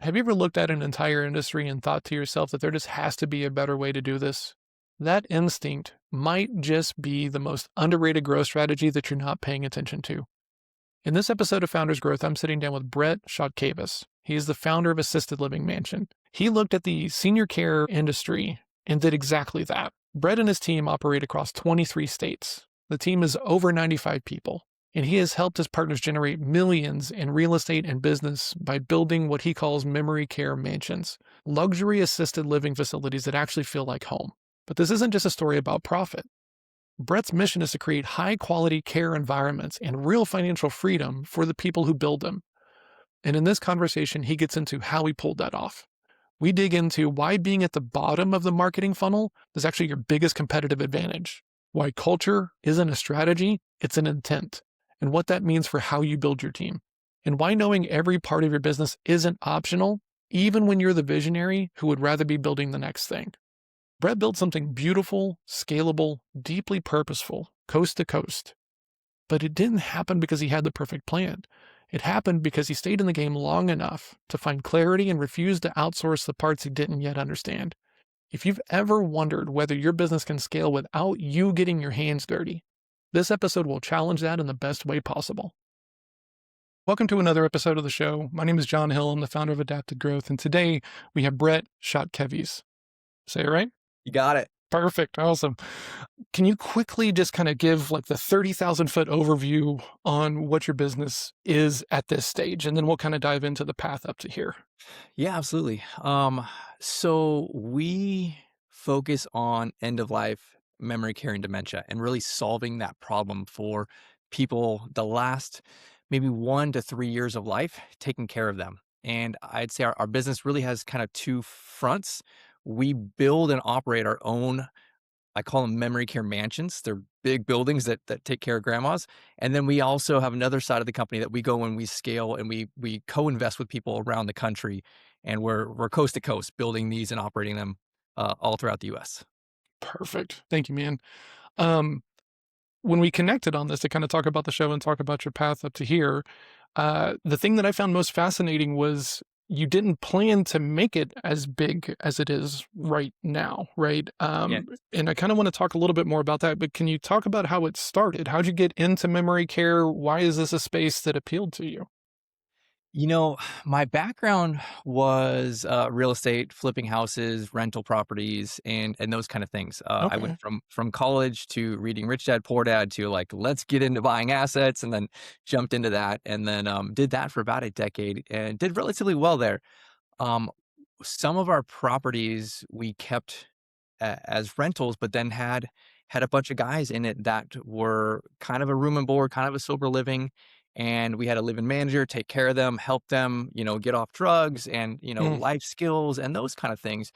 Have you ever looked at an entire industry and thought to yourself that there just has to be a better way to do this? That instinct might just be the most underrated growth strategy that you're not paying attention to. In this episode of Founders Growth, I'm sitting down with Brett Chotkevys. He is the founder of Assisted Living Mansion. He looked at the senior care industry and did exactly that. Brett and his team operate across 23 states. The team is over 95 people, and he has helped his partners generate millions in real estate and business by building what he calls memory care mansions, luxury assisted living facilities that actually feel like home. But this isn't just a story about profit. Brett's mission is to create high-quality care environments and real financial freedom for the people who build them. And in this conversation, he gets into how he pulled that off. We dig into why being at the bottom of the marketing funnel is actually your biggest competitive advantage, why culture isn't a strategy, it's an intent, and what that means for how you build your team, and why knowing every part of your business isn't optional, even when you're the visionary who would rather be building the next thing. Brett built something beautiful, scalable, deeply purposeful, coast to coast. But it didn't happen because he had the perfect plan. It happened because he stayed in the game long enough to find clarity and refused to outsource the parts he didn't yet understand. If you've ever wondered whether your business can scale without you getting your hands dirty, this episode will challenge that in the best way possible. Welcome to another episode of the show. My name is John Hill. I'm the founder of Adapted Growth, and today we have Brett Chotkevys. Say it right? You got it. Perfect. Awesome. Can you quickly just kind of give like the 30,000 foot overview on what your business is at this stage? And then we'll kind of dive into the path up to here. Yeah, absolutely. So we focus on end of life memory care and dementia and really solving that problem for people the last maybe 1 to 3 years of life, taking care of them. And I'd say our business really has kind of two fronts. We build and operate our own, I call them memory care mansions. They're big buildings that take care of grandmas. And then we also have another side of the company that we go and we scale and we co-invest with people around the country. And we're coast to coast building these and operating them all throughout the US. Perfect. Thank you, man. When we connected on this to kind of talk about the show and talk about your path up to here, the thing that I found most fascinating was you didn't plan to make it as big as it is right now, right? Yeah. And I kind of want to talk a little bit more about that, but can you talk about how it started? How'd you get into memory care? Why is this a space that appealed to you? You know, my background was real estate, flipping houses, rental properties, and those kind of things. I Okay. went from college to reading Rich Dad Poor Dad to like let's get into buying assets, and then jumped into that, and then did that for about a decade and did relatively well there. Um, some of our properties we kept as rentals, but then had a bunch of guys in it that were kind of a room and board, kind of a sober living. And we had a live-in manager take care of them, help them, get off drugs and, Mm, life skills and those kind of things.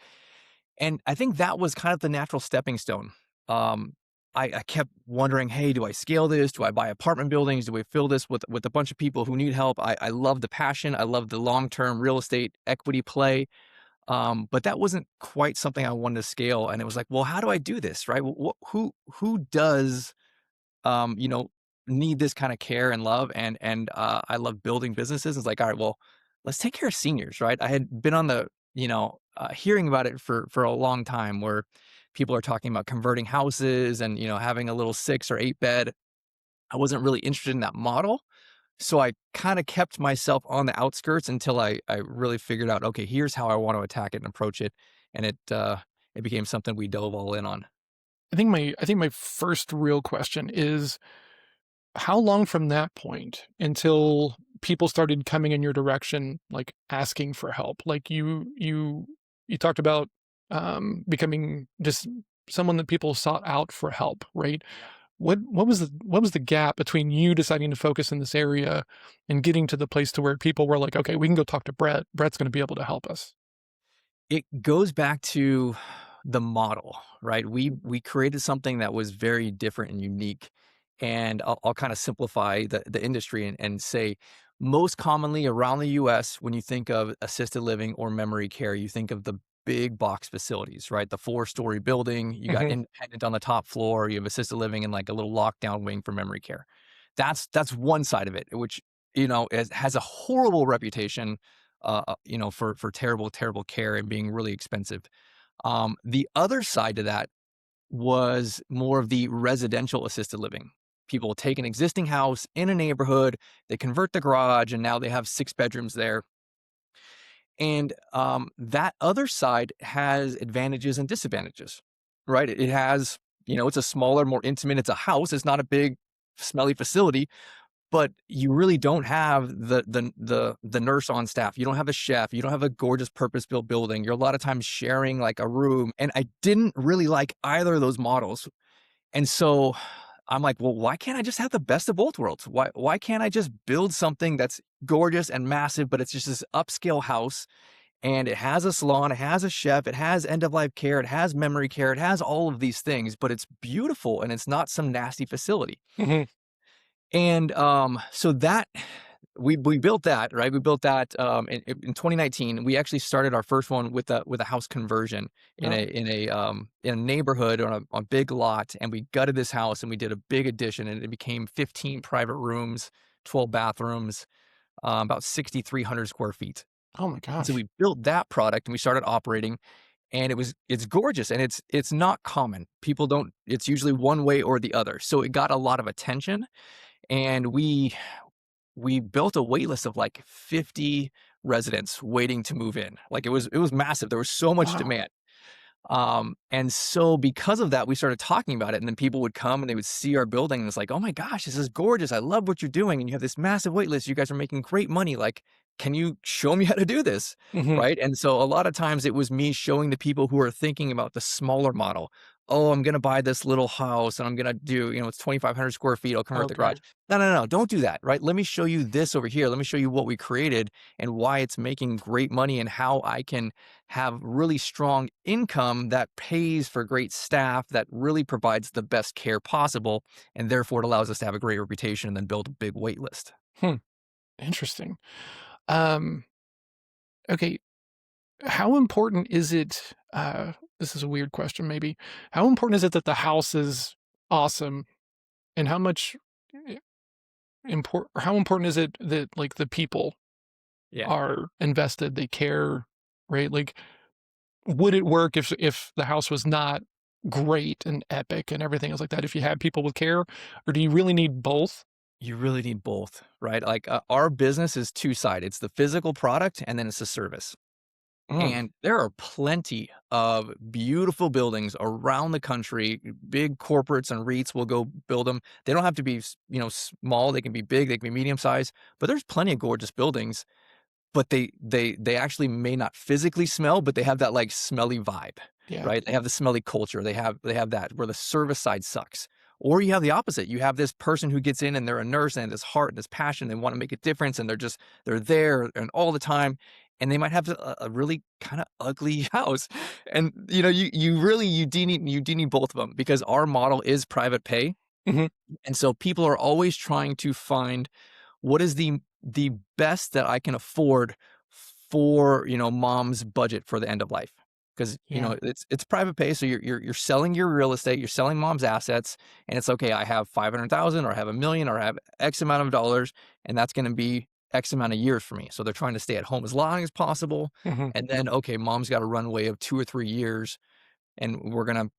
And I think that was kind of the natural stepping stone. Um, I kept wondering, hey, do I scale this? Do I buy apartment buildings? Do we fill this with a bunch of people who need help? I love the passion. I love the long-term real estate equity play. But that wasn't quite something I wanted to scale. And it was like, well, how do I do this? Right. Who does, um, you know, need this kind of care and love? And I love building businesses. It's like, all right, well, let's take care of seniors. Right. I had been on the, hearing about it for a long time where people are talking about converting houses and, having a little 6 or 8 bed. I wasn't really interested in that model. So I kind of kept myself on the outskirts until I really figured out, okay, here's how I want to attack it and approach it. And it became something we dove all in on. I think my first real question is how long from that point until people started coming in your direction, like asking for help? Like you talked about becoming just someone that people sought out for help, right? Yeah. What was the gap between you deciding to focus in this area and getting to the place to where people were like, okay, we can go talk to Brett. Brett's going to be able to help us. It goes back to the model, right? We created something that was very different and unique. And I'll kind of simplify the industry and say most commonly around the US, when you think of assisted living or memory care, you think of the big box facilities, right? The 4-story building, you got Hmm. independent on the top floor, you have assisted living and like a little lockdown wing for memory care. That's one side of it, which has a horrible reputation for terrible, terrible care and being really expensive. The other side to that was more of the residential assisted living. People take an existing house in a neighborhood, they convert the garage, and now they have 6 bedrooms there. And that other side has advantages and disadvantages, right? It has, it's a smaller, more intimate. It's a house. It's not a big, smelly facility, but you really don't have the nurse on staff. You don't have a chef. You don't have a gorgeous purpose-built building. You're a lot of times sharing like a room, and I didn't really like either of those models. And so I'm like, well, why can't I just have the best of both worlds? Why can't I just build something that's gorgeous and massive, but it's just this upscale house, and it has a salon, it has a chef, it has end of life care, it has memory care, it has all of these things, but it's beautiful and it's not some nasty facility. Mhm. And so that we built that, right? We built that in 2019. We actually started our first one with a house conversion in Yeah. a neighborhood on a big lot, and we gutted this house and we did a big addition, and it became 15 private rooms, 12 bathrooms, about 6,300 square feet. Oh my And so gosh. we built that product and we started operating, and it's gorgeous, and it's not common. People don't. It's usually one way or the other. So it got a lot of attention, and we built a wait list of like 50 residents waiting to move in. Like it was massive. There was so much Wow. demand. And so because of that, we started talking about it, and then people would come and they would see our building and it's like, oh my gosh, this is gorgeous. I love what you're doing. And you have this massive wait list. You guys are making great money. Like, can you show me how to do this? Mhm. Right. And so a lot of times it was me showing the people who are thinking about the smaller model. Oh, I'm going to buy this little house and I'm going to do, it's 2,500 square feet. I'll convert the Okay. garage. No, no, no, don't do that. Right. Let me show you this over here. Let me show you what we created and why it's making great money and how I can have really strong income that pays for great staff that really provides the best care possible, and therefore it allows us to have a great reputation and then build a big wait list. Hmm. Interesting. Um, okay. How important is it? This is a weird question, maybe. How important is it that the house is awesome, and how much how important is it that like the people Yeah. are invested, they care, right? Like, would it work if the house was not great and epic and everything else like that? If you had people with care, or do you really need both? You really need both, right? Like our business is two-sided. It's the physical product and then it's the service. Mm, And there are plenty of beautiful buildings around the country. Big corporates and REITs will go build them. They don't have to be, small. They can be big. They can be medium size. But there's plenty of gorgeous buildings. But they actually may not physically smell, but they have that, like, smelly vibe, yeah. right? They have the smelly culture. They have that where the service side sucks. Or you have the opposite. You have this person who gets in and they're a nurse and this heart and this passion, they wanna make a difference, and they're there and all the time, and they might have a really kinda ugly house. And, you do need both of them because our model is private pay, Mhm. and so people are always trying to find what is the best that I can afford for, mom's budget for the end of life? Because Yeah. it's private pay, so you're selling your real estate, you're selling mom's assets, and it's okay, I have 500,000 or I have 1,000,000 or I have X amount of dollars, and that's gonna be X amount of years for me. So they're trying to stay at home as long as possible, Mhm. and then, okay, mom's got a runway of 2 or 3 years, and we're gonna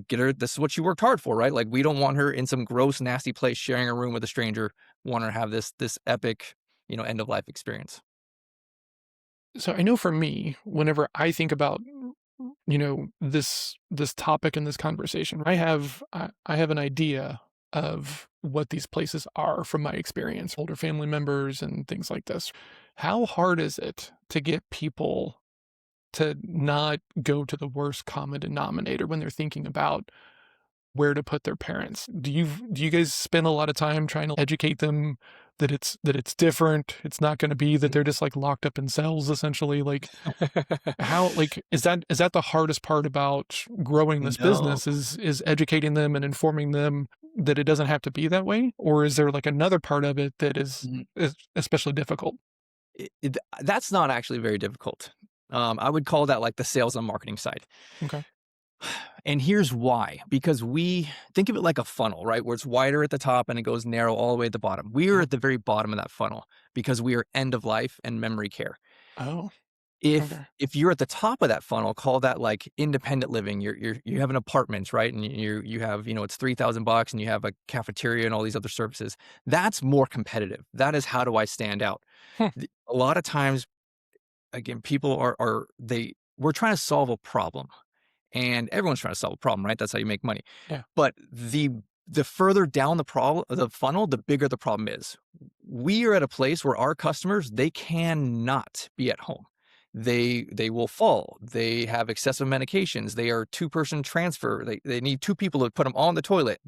get her this is what she worked hard for, right? Like, we don't want her in some gross, nasty place sharing a room with a stranger. Want her to have this epic, end of life experience. So I know for me, whenever I think about, this topic and this conversation, I have an idea of what these places are from my experience, older family members and things like this. How hard is it to get people to not go to the worst common denominator when they're thinking about where to put their parents? Do you guys spend a lot of time trying to educate them that it's different? It's not gonna be that they're just, like, locked up in cells essentially, like, how like, is that the hardest part about growing this No. business is educating them and informing them that it doesn't have to be that way? Or is there, like, another part of it that Mhm. is especially difficult? That's not actually very difficult. I would call that like the sales and marketing side. Okay. And here's why, because we think of it like a funnel, right? Where it's wider at the top and it goes narrow all the way at the bottom. We are Mhm. at the very bottom of that funnel because we are end of life and memory care. Oh, If okay. if you're at the top of that funnel, call that like independent living. You have an apartment, right? And you have, it's $3,000 and you have a cafeteria and all these other services. That's more competitive. That is how do I stand out? Hmm, A lot of times, again, people we're trying to solve a problem, and everyone's trying to solve a problem, right? That's how you make money. yeah. But the further down the funnel, the bigger the problem is. We are at a place where our customers, they cannot be at home. They will fall. They have excessive medications. They are two-person transfer. They need two people to put them on the toilet.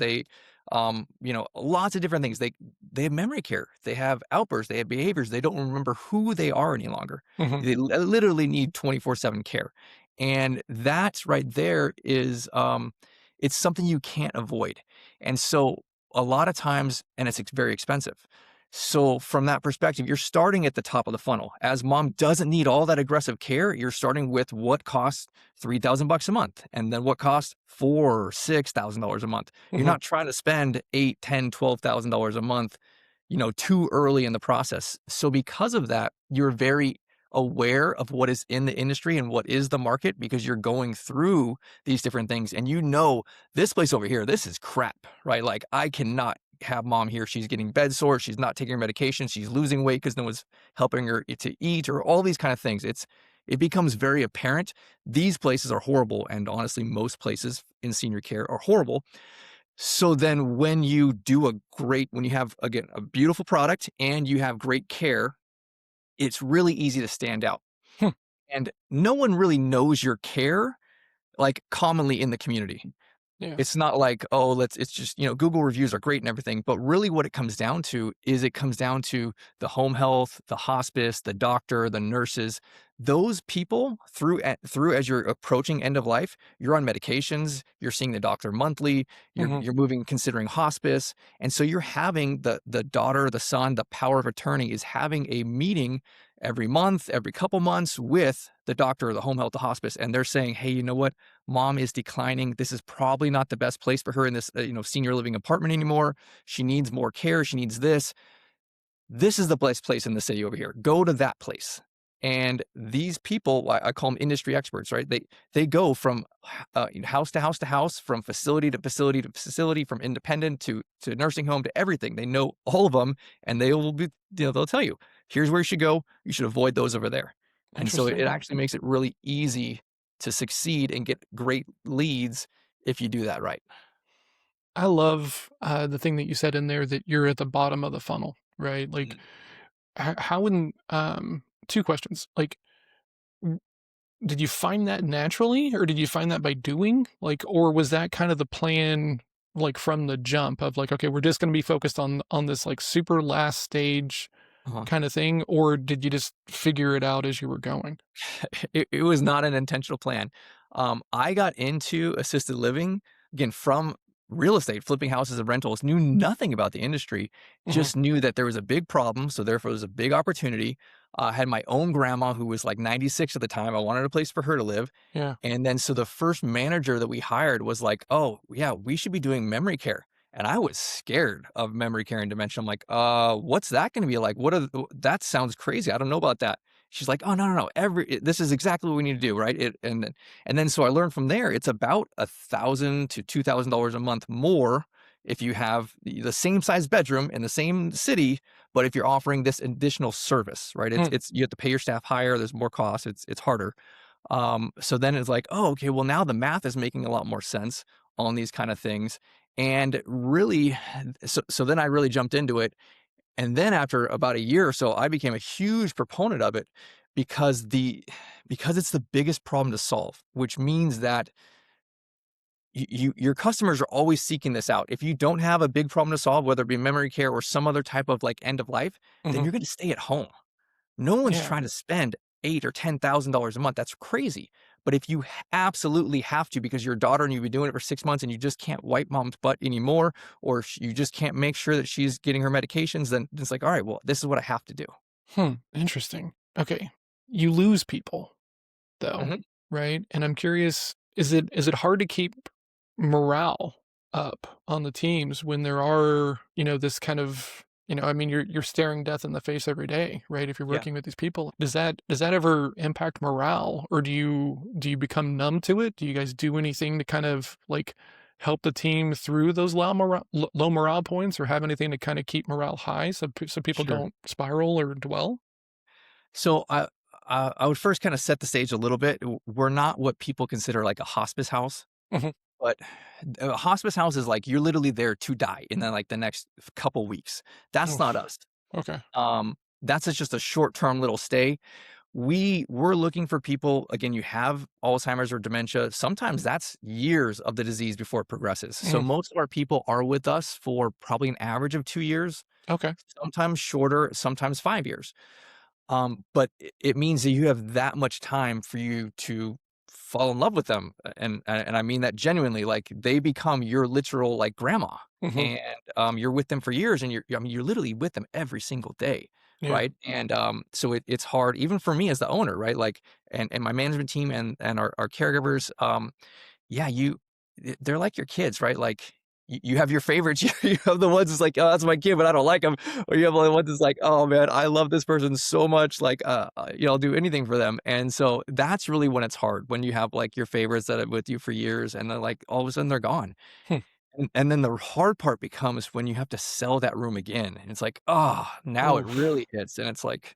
Lots of different things. They have memory care. They have outbursts. They have behaviors. They don't remember who they are any longer. Mhm, They literally need 24/7 care. And that right there is it's something you can't avoid. And so a lot of times, and it's very expensive. So from that perspective, you're starting at the top of the funnel. As mom doesn't need all that aggressive care, you're starting with what costs $3,000 a month, and then what costs four or $6,000 a month. You're mhm, not trying to spend 8, 10, $12,000 a month, too early in the process. So because of that, you're very aware of what is in the industry and what is the market because you're going through these different things and this place over here, this is crap, right? Like I cannot have mom here. She's getting bed sores. She's not taking her medication. She's losing weight because no one's helping her to eat or all these kind of things. It becomes very apparent. These places are horrible. And honestly, most places in senior care are horrible. So then when you have, again, a beautiful product and you have great care, it's really easy to stand out. hmm, And no one really knows your care, like, commonly in the community. yeah. It's not like, "Oh, it's just," Google reviews are great and everything, but really what it comes down to the home health, the hospice, the doctor, the nurses. Those people through as you're approaching end of life, you're on medications, you're seeing the doctor monthly, Mhm, you're moving considering hospice, and so you're having the daughter, the son, the power of attorney is having a meeting every month, every couple months with the doctor, the home health, the hospice, and they're saying, "Hey, you know what? Mom is declining. This is probably not the best place for her in this, senior living apartment anymore. She needs more care. She needs this. This is the best place in the city over here. Go to that place." And these people, I call them industry experts, right? They go from house to house to house, from facility to facility to facility, from independent to nursing home to everything. They know all of them, and they will be, they'll tell you, here's where you should go. You should avoid those over there. And so it interesting. actually makes it really easy to succeed and get great leads if you do that right. I love, the thing that you said in there that you're at the bottom of the funnel, right? Like, Mm. how in 2 questions, like, w did you find that naturally, or did you find that by doing? Like, or was that kind of the plan, like, from the jump of like, "Okay, we're just gonna be focused on this, like, super last stage Uh-huh. kinda thing," or did you just figure it out as you were going? It was not an intentional plan. I got into assisted living, again, from real estate, flipping houses and rentals, knew nothing about the industry, Mhm, just knew that there was a big problem, so therefore, it was a big opportunity. Had my own grandma who was, like, 96 at the time, I wanted a place for her to live, yeah, and then so the first manager that we hired was like, "Oh, yeah, we should be doing memory care." And I was scared of memory care and dementia. I'm like, what's that gonna be like? That sounds crazy. I don't know about that." She's like, "Oh, no, no, no. This is exactly what we need to do, right?" And then so I learned from there, it's about $1,000 to $2,000 a month more if you have the same size bedroom in the same city, but if you're offering this additional service, right? hmm, It's you have to pay your staff higher, there's more costs, it's harder. So then it's like, "Oh, okay, well, now the math is making a lot more sense on these kind of things." And really, so then I really jumped into it, and then after about a year or so, I became a huge proponent of it because it's the biggest problem to solve, which means that your customers are always seeking this out. If you don't have a big problem to solve, whether it be memory care or some other type of like end of life, then mhm, you're going to stay at home. No one's yeah, trying to spend $8 or $10,000 a month. That's crazy. But if you absolutely have to because your daughter and you've been doing it for 6 months and you just can't wipe mom's butt anymore, or you just can't make sure that she's getting her medications, then it's like, all right, well, this is what I have to do. interesting. Okay, you lose people, though, Mhm. right? And I'm curious, is it hard to keep morale up on the teams when there are, this kind of I mean, you're staring death in the face every day, right? If you're Yeah. working with these people, does that ever impact morale, or do you become numb to it? Do you guys do anything to kind of like help the team through those low morale points, or have anything to kind of keep morale high so people Sure. don't spiral or dwell? So I would first kind of set the stage a little bit. We're not what people consider like a hospice house, Mhm. but a hospice house is like you're literally there to die in the, like the next couple weeks. That's not Oof. us. Okay. That's just a short term little stay. We're looking for people. Again, you have Alzheimer's or dementia. Sometimes that's years of the disease before it progresses. So Mhm. most of our people are with us for probably an average of 2 years, Okay. sometimes shorter, sometimes 5 years. But it means that you have that much time for you to fall in love with them, and I mean that genuinely. Like they become your literal like grandma, Mhm. and you're with them for years, and I mean you're literally with them every single day, Yeah. right? And so it's hard even for me as the owner, right? Like and my management team and our caregivers. Yeah, they're like your kids, right? Like, you have your favorites, you have the ones that's like, "Oh, that's my kid, but I don't like him," or you have the ones that's like, "Oh, man, I love this person so much, like, I'll do anything for them," and so that's really when it's hard, when you have, like, your favorites that are with you for years, and then, like, all of a sudden they're gone, Hmm. and then the hard part becomes when you have to sell that room again, and it's like, oh, now it Oof. really hits, and it's like,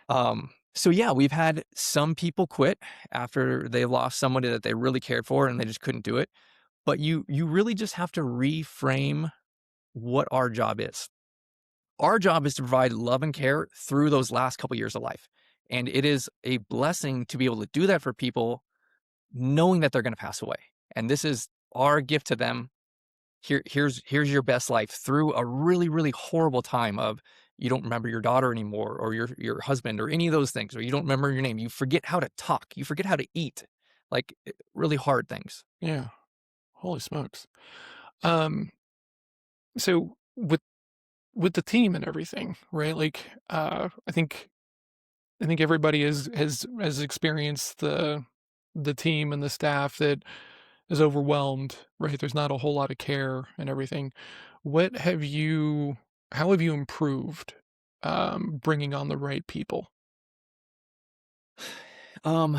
so yeah, we've had some people quit after they lost somebody that they really cared for, and they just couldn't do it. But you really just have to reframe what our job is. Our job is to provide love and care through those last couple years of life. And it is a blessing to be able to do that for people knowing that they're going to pass away. And this is our gift to them. Here's your best life through a really, really horrible time of you don't remember your daughter anymore or your husband or any of those things, or you don't remember your name. You forget how to talk. You forget how to eat. Like really hard things. Yeah. Holy smokes. Um, so with the team and everything, right? Like, I think everybody has experienced the team and the staff that is overwhelmed, right? There's not a whole lot of care and everything. What have you how have you improved, bringing on the right people? Um,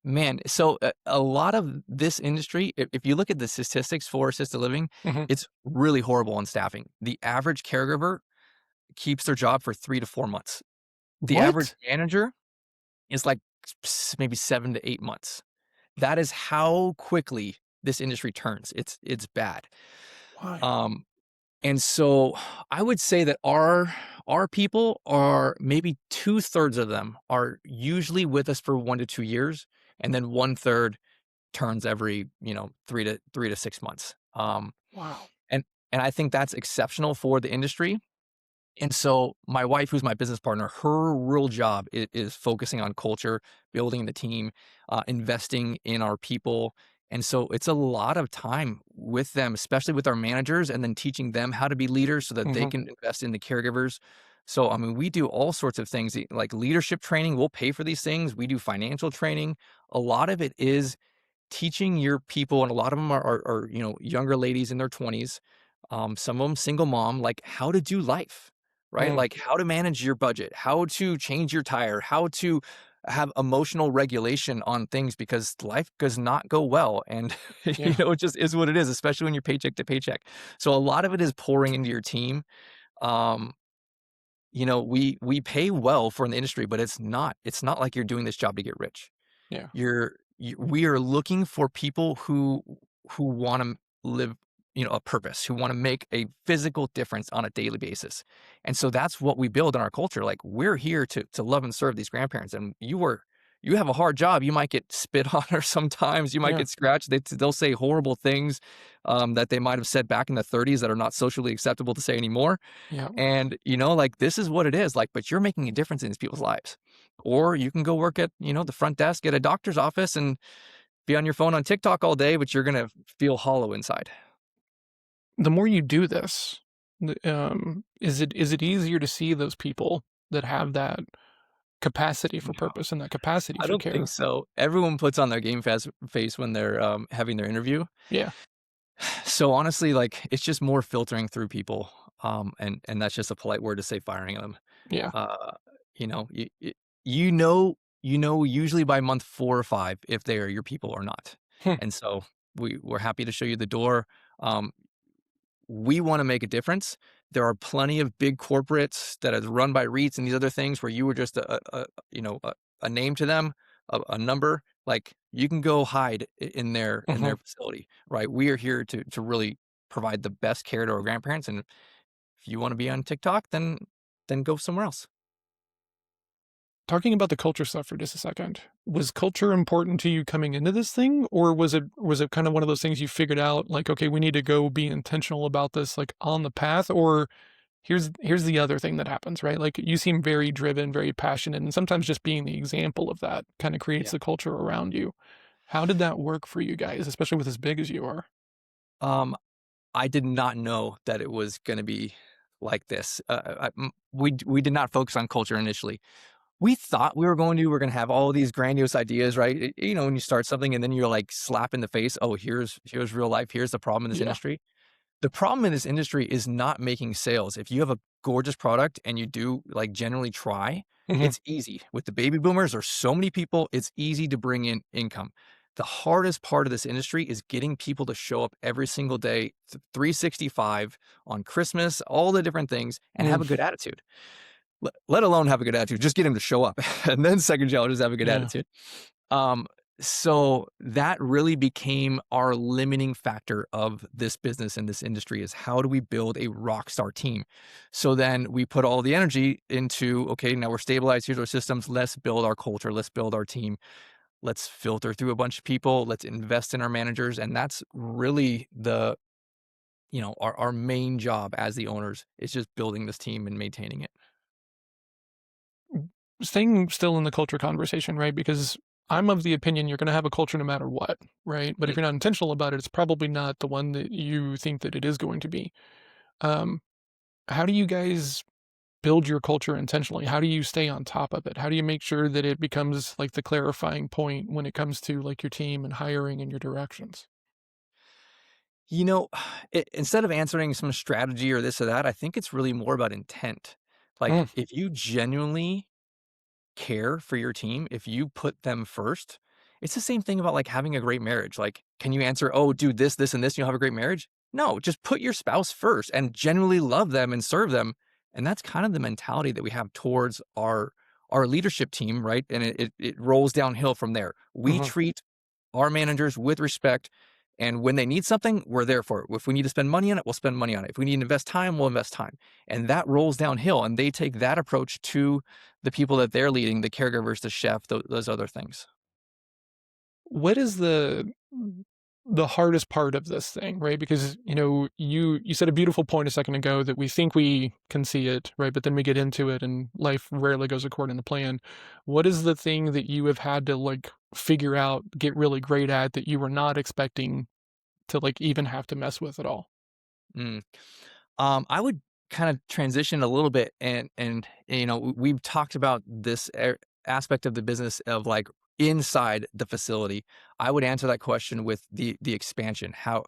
Man, so a lot of this industry, if you look at the statistics for assisted living, Mhm. it's really horrible on staffing. The average caregiver keeps their job for 3 to 4 months. The average What? manager is like maybe 7 to 8 months. That is how quickly this industry turns. It's bad. Why? Um, and so I would say that our people are maybe 2/3 of them are usually with us for 1 to 2 years, and then 1/3 turns every, 3 to 6 months. Wow. And and I think that's exceptional for the industry. And so my wife, who's my business partner, her real job is focusing on culture, building the team, investing in our people. And so it's a lot of time with them, especially with our managers, and then teaching them how to be leaders so that they Mhm. can invest in the caregivers. So, I mean, we do all sorts of things like leadership training. We'll pay for these things. We do financial training. A lot of it is teaching your people, and a lot of them are younger ladies in their 20s, some of them single mom, like how to do life, right? Mm. Like how to manage your budget, how to change your tire, how to have emotional regulation on things because life does not go well, and Yeah. it just is what it is, especially when you're paycheck to paycheck. So a lot of it is pouring into your team. um we pay well for an industry, but it's not like you're doing this job to get rich. Yeah. We are looking for people who wanna live, a purpose, who wanna make a physical difference on a daily basis, and so that's what we build in our culture. Like, we're here to love and serve these grandparents, and you have a hard job, you might get spit on or sometimes you might Yeah. get scratched, they'll say horrible things, that they might have said back in the '30s that are not socially acceptable to say anymore, Yeah. and, like, this is what it is, like, but you're making a difference in these people's lives. Or you can go work at, the front desk at a doctor's office and be on your phone on TikTok all day, but you're gonna feel hollow inside. The more you do this, is it easier to see those people that have that capacity for No, purpose and that capacity I for don't think care? so. Everyone puts on their game face when they're, having their interview. Yeah. So, honestly, like, it's just more filtering through people. And that's just a polite word to say firing them. Yeah. Uh, you know, you know, usually by month 4 or 5 if they are your people or not. Hmm. And so we're happy to show you the door. Um, we want to make a difference. There are plenty of big corporates that is run by REITs and these other things where you were just a name to them, a number. Like you can go hide in their Mhm. facility, right? We are here to really provide the best care to our grandparents, and if you want to be on TikTok, then go somewhere else. Talking about the culture stuff for just a second, was culture important to you coming into this thing, or was it kind of one of those things you figured out, like, "Okay, we need to go be intentional about this, like, on the path," or here's the other thing that happens, right? Like, you seem very driven, very passionate, and sometimes just being the example of that kinda creates Yeah. the culture around you. How did that work for you guys, especially with as big as you are? Um, I did not know that it was going to be like this. We did not focus on culture initially. We thought we were gonna have all these grandiose ideas, right? When you start something and then you're like slap in the face, "Oh, here's real life. Here's the problem in this Yeah. industry." The problem in this industry is not making sales. If you have a gorgeous product and you do like generally try, Mhm. it's easy. With the baby boomers, there's so many people, it's easy to bring in income. The hardest part of this industry is getting people to show up every single day, 365 on Christmas, all the different things, and have Mm. a good attitude. Let alone have a good attitude, just get him to show up. And then second challenge is have a good Yeah. attitude. Um, so that really became our limiting factor of this business and this industry is how do we build a rock star team? So then we put all the energy into, okay, now we're stabilized. Here's our systems. Let's build our culture. Let's build our team. Let's filter through a bunch of people. Let's invest in our managers. And that's really our main job as the owners is just building this team and maintaining it. Staying still in the culture conversation, right? Because I'm of the opinion you're gonna have a culture no matter what, right? But if Mm. you're not intentional about it, it's probably not the one that you think that it is going to be. Um, how do you guys build your culture intentionally? How do you stay on top of it? How do you make sure that it becomes like the clarifying point when it comes to like your team and hiring and your directions? You know, instead of answering some strategy or this or that, I think it's really more about intent. Like, Mm. if you genuinely care for your team, if you put them first, it's the same thing about like having a great marriage. Like, can you answer, oh, do this, and this, and you'll have a great marriage? No, just put your spouse first and genuinely love them and serve them. And that's kind of the mentality that we have towards our leadership team, right? And it rolls downhill from there. We Mhm. treat our managers with respect. And when they need something, we're there for it. If we need to spend money on it, we'll spend money on it. If we need to invest time, we'll invest time. And that rolls downhill. And they take that approach to the people that they're leading, the caregivers, the chef, those other things. What is the hardest part of this thing, right? Because, you said a beautiful point a second ago that we think we can see it, right? But then we get into it and life rarely goes according to plan. What is the thing that you have had to like figure out, get really great at that you were not expecting to like even have to mess with at all? Mm. I would kind of transition a little bit, and we've talked about this aspect of the business of like inside the facility. I would answer that question with the expansion. How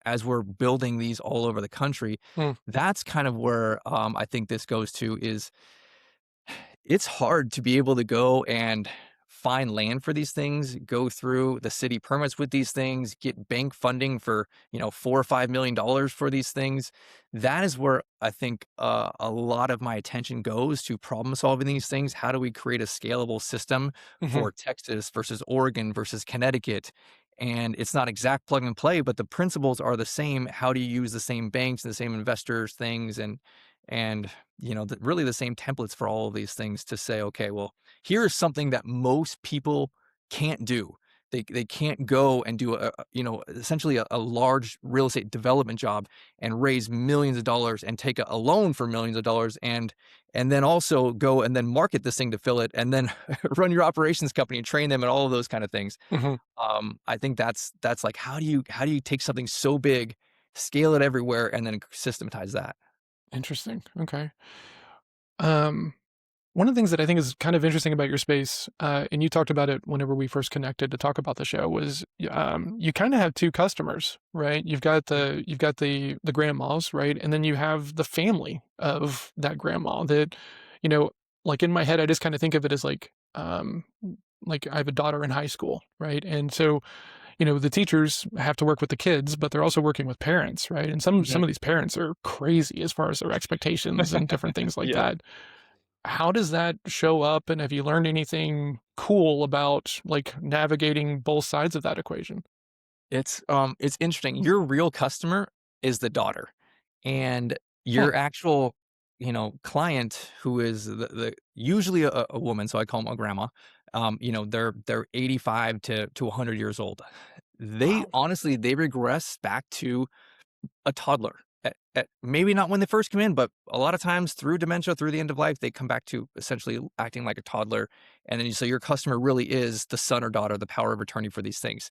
as we're building these all over the country, Mm. that's kind of where I think this goes to is it's hard to be able to go and find land for these things, go through the city permits with these things, get bank funding for, 4 or $5 million for these things. That is where I think a lot of my attention goes to problem solving these things. How do we create a scalable system Mhm. for Texas versus Oregon versus Connecticut? And it's not exact plug and play, but the principles are the same. How do you use the same banks and the same investors, things, and really the same templates for all of these things to say, okay, well, here's something that most people can't do. They can't go and do essentially a large real estate development job and raise millions of dollars and take a loan for millions of dollars and then also go and then market this thing to fill it and then run your operations company and train them and all of those kind of things. Mhm. I think that's like how do you take something so big, scale it everywhere, and then systematize that? Interesting. Okay. Um One of the things that I think is kind of interesting about your space, and you talked about it whenever we first connected to talk about the show, was you kind of have two customers, right? You've got the grandmas, right, and then you have the family of that grandma. That, you know, like in my head, I just kind of think of it as like I have a daughter in high school, right, and so the teachers have to work with the kids, but they're also working with parents, right? And some Mhm. of these parents are crazy as far as their expectations and different things like Yeah. that. How does that show up, and have you learned anything cool about, like, navigating both sides of that equation? It's interesting. Your real customer is the daughter, and Hmm, your actual, client who is the usually a woman, so I call them a grandma. They're 85 to 100 years old. They wow. honestly they regress back to a toddler. Maybe not when they first come in, but a lot of times through dementia, through the end of life, they come back to essentially acting like a toddler. And then so your customer really is the son or daughter, the power of attorney for these things.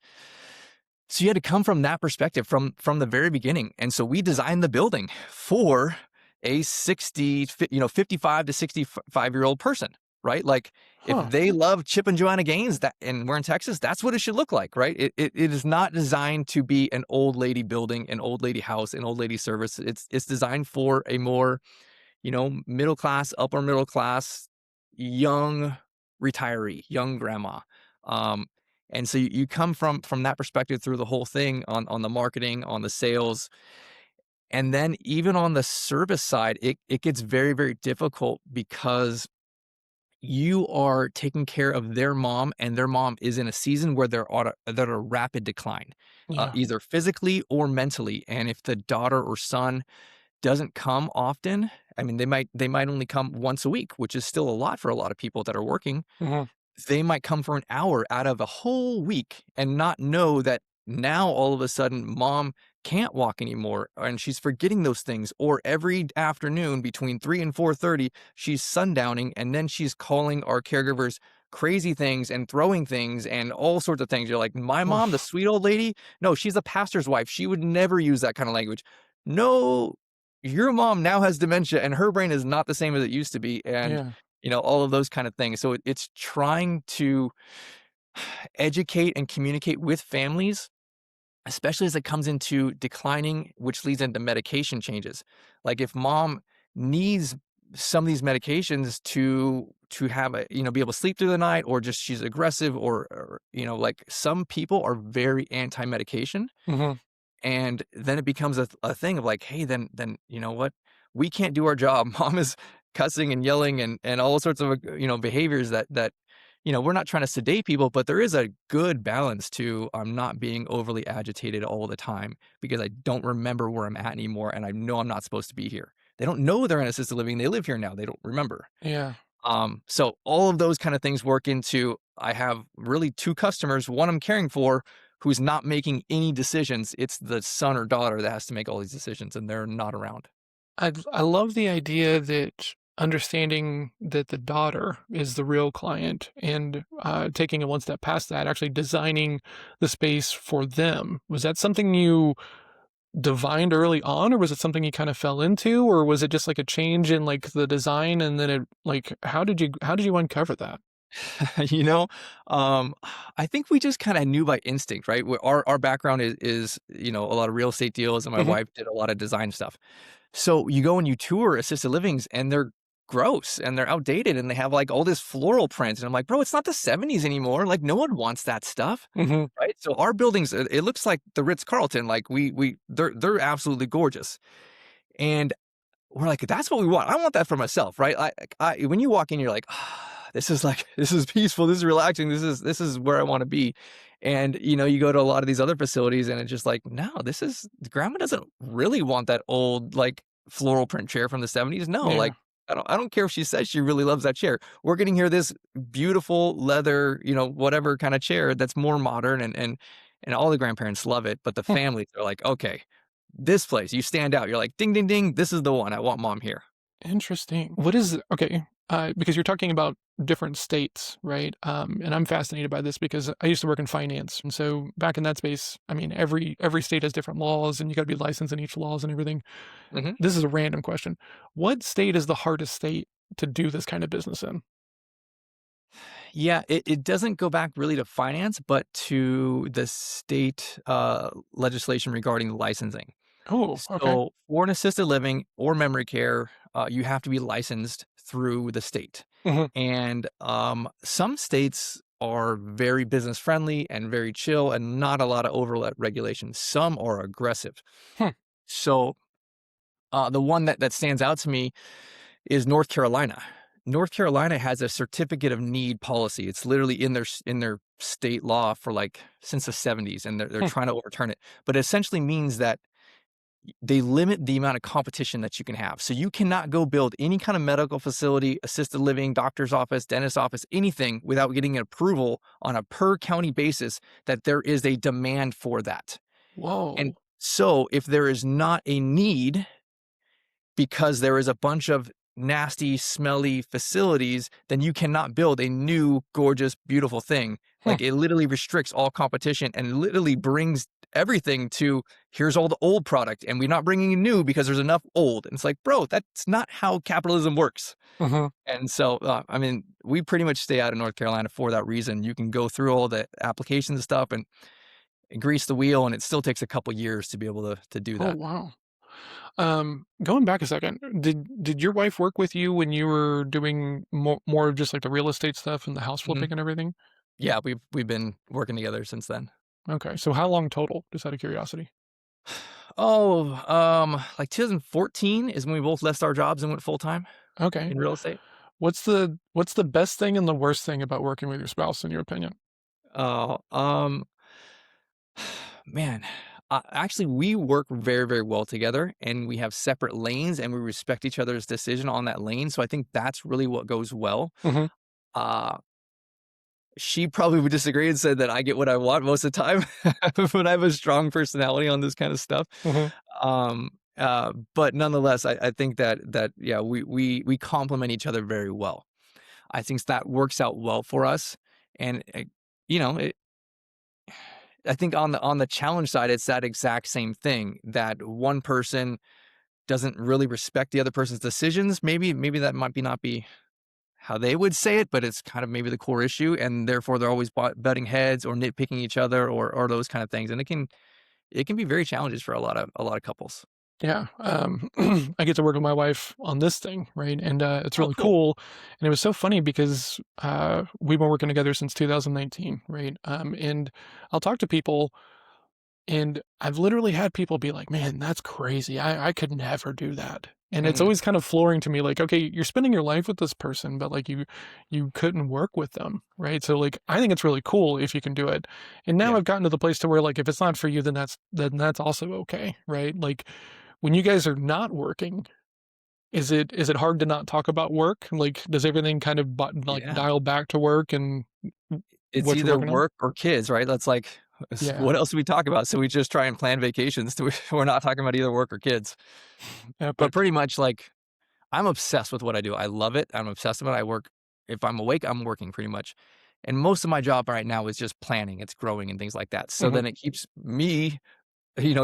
So you had to come from that perspective from the very beginning. And so we designed the building for a 55 to 65-year-old person, right? Like if Huh. they love Chip and Joanna Gaines that and we're in Texas, that's what it should look like, right? It is not designed to be an old lady building, an old lady house, an old lady service. It's designed for a more, middle class, upper middle class, young retiree, young grandma. Um, and so you come from that perspective through the whole thing on the marketing, on the sales, and then even on the service side, it gets very, very difficult because you are taking care of their mom, and their mom is in a season where they're at a rapid decline, Yeah. either physically or mentally. And if the daughter or son doesn't come often, I mean, they might only come once a week, which is still a lot for a lot of people that are working. Mhm. They might come for an hour out of a whole week and not know that now all of a sudden mom can't walk anymore and she's forgetting those things, or every afternoon between 3 and 4:30 she's sundowning and then she's calling our caregivers crazy things and throwing things and all sorts of things. You're like, "My mom, the Oof. sweet old lady? No, she's a pastor's wife. She would never use that kind of language." No, your mom now has dementia and her brain is not the same as it used to be, and Yeah. all of those kind of things. So it's trying to educate and communicate with families, especially as it comes into declining, which leads into medication changes. Like if mom needs some of these medications to have be able to sleep through the night, or just she's aggressive, or like some people are very anti-medication, Mhm. and then it becomes a thing of like, hey, then you know what? We can't do our job. Mom is cussing and yelling and all sorts of behaviors that we're not trying to sedate people, but there is a good balance to I'm not being overly agitated all the time because I don't remember where I'm at anymore and I know I'm not supposed to be here. They don't know they're in assisted living. They live here now. They don't remember. Yeah. So all of those kind of things work into I have really two customers, one I'm caring for who's not making any decisions. It's the son or daughter that has to make all these decisions and they're not around. I love the idea that understanding that the daughter is the real client, and taking it one step past that, actually designing the space for them. Was that something you divined early on, or was it something you kind of fell into, or was it just like a change in like the design, and then it like how did you uncover that? you know, um, I think we just kind of knew by instinct, right? Our background is a lot of real estate deals, and my Mhm. wife did a lot of design stuff. So you go and you tour assisted livings, and they're gross and they're outdated, and they have like all this floral print, and I'm like, bro, it's not the '70s anymore. Like no one wants that stuff, Mhm. right? So our buildings, it looks like the Ritz Carlton. Like they're absolutely gorgeous, and we're like, "That's what we want. I want that for myself," right? When you walk in, you're like, "Ah, this is like this is peaceful. This is relaxing. This is where I wanna be." And, you go to a lot of these other facilities, and it's just like, "No, this is grandma doesn't really want that old, like, floral print chair from the '70s. No, Yeah. like, I don't care if she says she really loves that chair. We're getting her this beautiful leather, whatever kinda chair that's more modern, and all the grandparents love it, but the Hmm. families are like, "Okay, this place, you stand out. You're like, ding, ding, ding. This is the one. I want mom here." Interesting. What is okay? Because you're talking about different states, right? And I'm fascinated by this because I used to work in finance, and so back in that space, I mean, every state has different laws, and you got to be licensed in each laws and everything. Mhm. This is a random question. What state is the hardest state to do this kind of business in? Yeah, it doesn't go back really to finance, but to the state, legislation regarding licensing. Oh, okay. So, for an assisted living or memory care, you have to be licensed through the state. Mhm. And, some states are very business friendly and very chill and not a lot of overlap regulations. Some are aggressive. Hmm. So, the one that stands out to me is North Carolina. North Carolina has a certificate of need policy. It's literally in their state law for like since the 70s, and they're Hmm. trying to overturn it. But it essentially means that they limit the amount of competition that you can have. So you cannot go build any kind of medical facility, assisted living, doctor's office, dentist office, anything without getting an approval on a per county basis that there is a demand for that. And Whoa. so if there is not a need because there is a bunch of nasty, smelly facilities, then you cannot build a new, gorgeous, beautiful thing. Hmm. Like it literally restricts all competition and literally brings everything to here's all the old product and we're not bringing in new because there's enough old. And it's like, bro, that's not how capitalism works. Mhm. And so, I mean, we pretty much stay out of North Carolina for that reason. You can go through all the applications and stuff and grease the wheel, and it still takes a couple years to be able to do Oh, that. wow. Going back a second, did your wife work with you when you were doing more of just like the real estate stuff and the house Mhm. flipping and everything? Yeah, we've been working together since then. Okay, so how long total? Just out of curiosity. Oh, like 2014 is when we both left our jobs and went full time Okay. in real estate. What's the best thing and the worst thing about working with your spouse in your opinion? Oh, man, actually, we work very, very well together, and we have separate lanes, and we respect each other's decision on that lane. So I think that's really what goes well. Mhm. Uh, she probably would disagree and said that I get what I want most of the time, but I have a strong personality on this kind of stuff. Mhm. But nonetheless, I think that yeah, we complement each other very well. I think that works out well for us, and you know, I think on the challenge side, it's that exact same thing that one person doesn't really respect the other person's decisions. Maybe that might be not be how they would say it, but it's kind of maybe the core issue, and therefore they're always butting heads or nitpicking each other or those kind of things, and it can be very challenging for a lot of couples. Yeah, I get to work with my wife on this thing, right? And it's Oh, really cool. cool. And it was so funny because we've been working together since 2019, right? And I'll talk to people, and I've literally had people be like, "Man, that's crazy. I could never do that." And it's Mhm. always kind of flooring to me, like, okay, you're spending your life with this person, but like you couldn't work with them, right? So like, I think it's really cool if you can do it. And now Yeah. I've gotten to the place to where like, if it's not for you, then that's also okay, right? Like when you guys are not working, is it hard to not talk about work? Like, does everything kind of like Yeah. dial back to work and It's what you're either working on? work or kids, right? That's like, Yeah, what else do we talk about? So we just try and plan vacations. We're not talking about either work or kids. But epic. pretty much like I'm obsessed with what I do. I love it. I'm obsessed with it. I work if I'm awake, I'm working pretty much. And most of my job right now is just planning, it's growing and things like that. So Mhm. then it keeps me,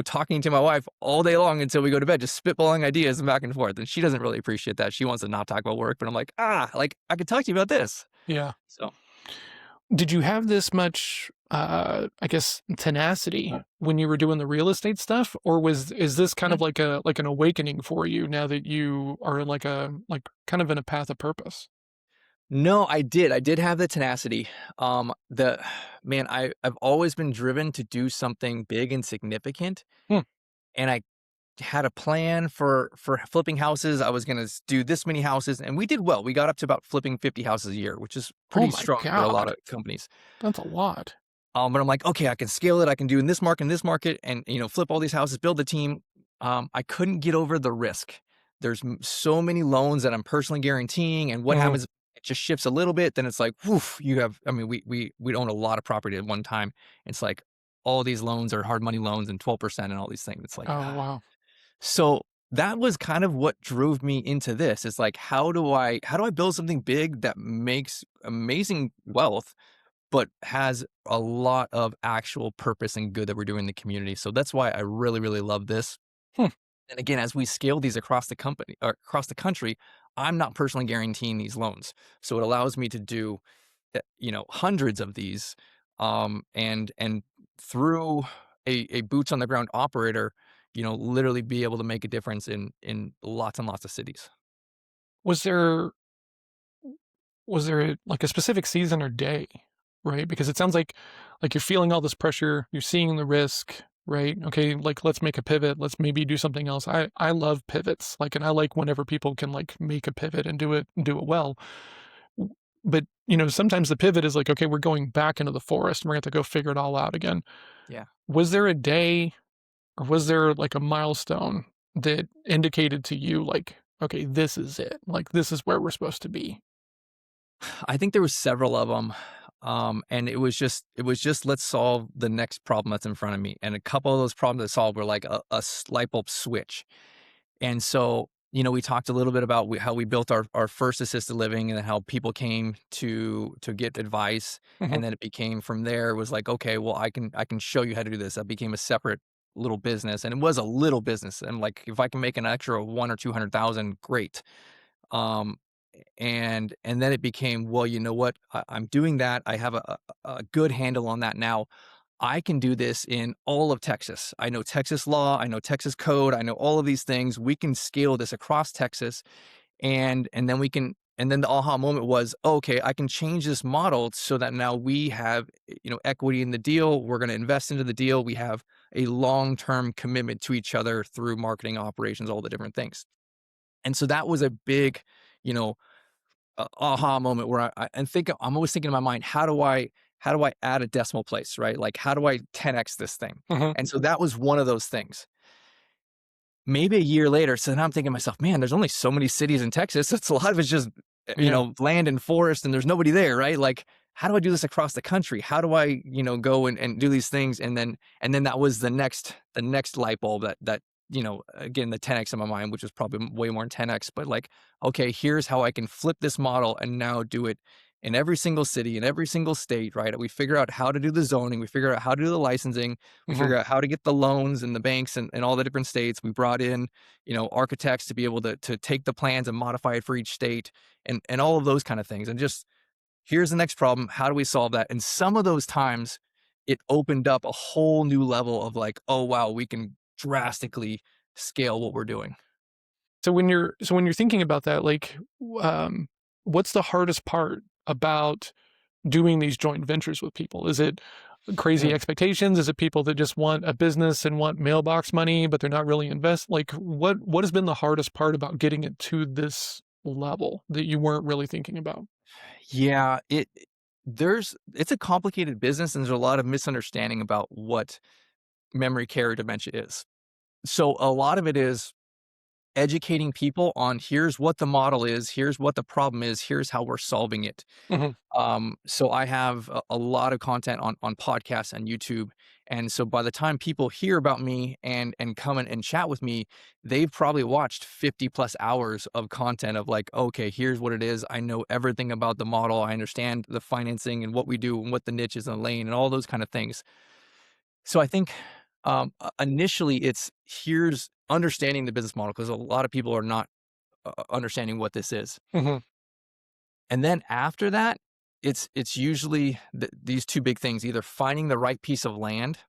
talking to my wife all day long until we go to bed, just spitballing ideas and back and forth. And she doesn't really appreciate that. She wants to not talk about work, but I'm like I could talk to you about this. Yeah. So Did you have this much, I guess, tenacity when you were doing the real estate stuff, or is this kind mhm. of like an awakening for you now that you are in like kind of in a path of purpose? No, I did. I did have the tenacity. The man, I've always been driven to do something big and significant, Hmm. and I had a plan for flipping houses. I was gonna do this many houses, and we did well. We got up to about flipping 50 houses a year, which is Oh pretty my strong for a lot god, of companies. that's a lot. But I'm like, okay, I can scale it. I can do in this market, and flip all these houses, build the team. I couldn't get over the risk. There's so many loans that I'm personally guaranteeing, and what Mhm. happens? If it just shifts a little bit, then it's like, woof, you have. I mean, we own a lot of property at one time. It's like all these loans are hard money loans and 12% and all these things. It's like, Oh wow. so that was kind of what drove me into this. It's like, how do I build something big that makes amazing wealth but has a lot of actual purpose and good that we're doing in the community. So that's why I really, really love this. Hmm. And again, as we scale these across the company or across the country, I'm not personally guaranteeing these loans. So it allows me to do, hundreds of these, and through a boots on the ground operator, literally be able to make a difference in lots and lots of cities. Was there like a specific season or day, right? Because it sounds like you're feeling all this pressure, you're seeing the risk, right? Okay, like let's make a pivot, let's maybe do something else. I love pivots, like, and I like whenever people can like make a pivot and do it well. W- But sometimes the pivot is like, okay, we're going back into the forest, and we're gonna have to go figure it all out again. Yeah. Was there a day, or was there like a milestone that indicated to you like, okay, this is it, like this is where we're supposed to be? I think there was several of them, and it was just let's solve the next problem that's in front of me, and a couple of those problems to solve were like a light bulb switch. And so, we talked a little bit about how we built our first assisted living, and then how people came to get advice, Mhm. and then it became from there was like, okay, well, I can show you how to do this. That became a separate little business, and it was a little business, and like if I can make an extra 1 or 200,000, great. Um, and then it became, well, you know what? I'm doing that. I have a good handle on that now. I can do this in all of Texas. I know Texas law, I know Texas code, I know all of these things. We can scale this across Texas, and then we can and then the aha moment was, "Oh, okay, I can change this model so that now we have, equity in the deal. We're going to invest into the deal. We have a long-term commitment to each other through marketing operations, all the different things." And so that was a big, you know, aha moment where I'm always thinking in my mind, how do I add a decimal place, right? Like, how do I 10x this thing? Mhm. And so that was one of those things. Maybe a year later, so now I'm thinking to myself, man, there's only so many cities in Texas. It's a lot of it's just, Yeah. land and forest, and there's nobody there, right? Like, how do I do this across the country? How do I, go and do these things? And then that was the next light bulb that, again, the 10x in my mind, which is probably way more than 10x, but like, okay, here's how I can flip this model and now do it in every single city, in every single state, right? We figure out how to do the zoning, we figure out how to do the licensing, we Mhm. figure out how to get the loans and the banks and all the different states. We brought in, architects to be able to take the plans and modify it for each state, and all of those kind of things. And just, here's the next problem. How do we solve that? And some of those times it opened up a whole new level of like, oh wow, we can drastically scale what we're doing. So when you're thinking about that, like, what's the hardest part about doing these joint ventures with people? Is it crazy Mm. expectations? Is it people that just want a business and want mailbox money, but they're not really invest? Like, what has been the hardest part about getting it to this level that you weren't really thinking about? Yeah, it's a complicated business, and there's a lot of misunderstanding about what memory care or dementia is. So a lot of it is educating people on, here's what the model is, here's what the problem is, here's how we're solving it. Mhm. So I have a lot of content on podcasts and YouTube, and so by the time people hear about me and come and chat with me, they've probably watched 50 plus hours of content of like, okay, here's what it is. I know everything about the model. I understand the financing and what we do and what the niche is in the lane and all those kind of things. So I think, initially it's, here's understanding the business model, because a lot of people are not understanding what this is. Mhm. And then after that, it's usually these two big things: either finding the right piece of land,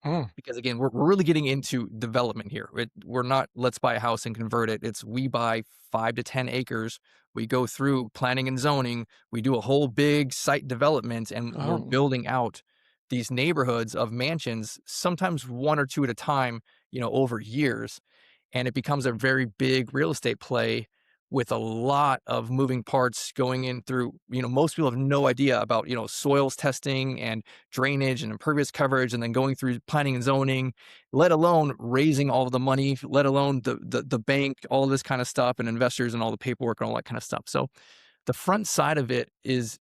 Mm. because again, we're really getting into development here. We're not, let's buy a house and convert it. It's, we buy 5 to 10 acres. We go through planning and zoning. We do a whole big site development, and we're Oh, building out these neighborhoods of mansions, sometimes one or two at a time, over years. And it becomes a very big real estate play with a lot of moving parts going in through, most people have no idea about, soils testing and drainage and impervious coverage, and then going through planning and zoning, let alone raising all of the money, let alone the bank, all this kind of stuff, and investors and all the paperwork and all that kind of stuff. So the front side of it is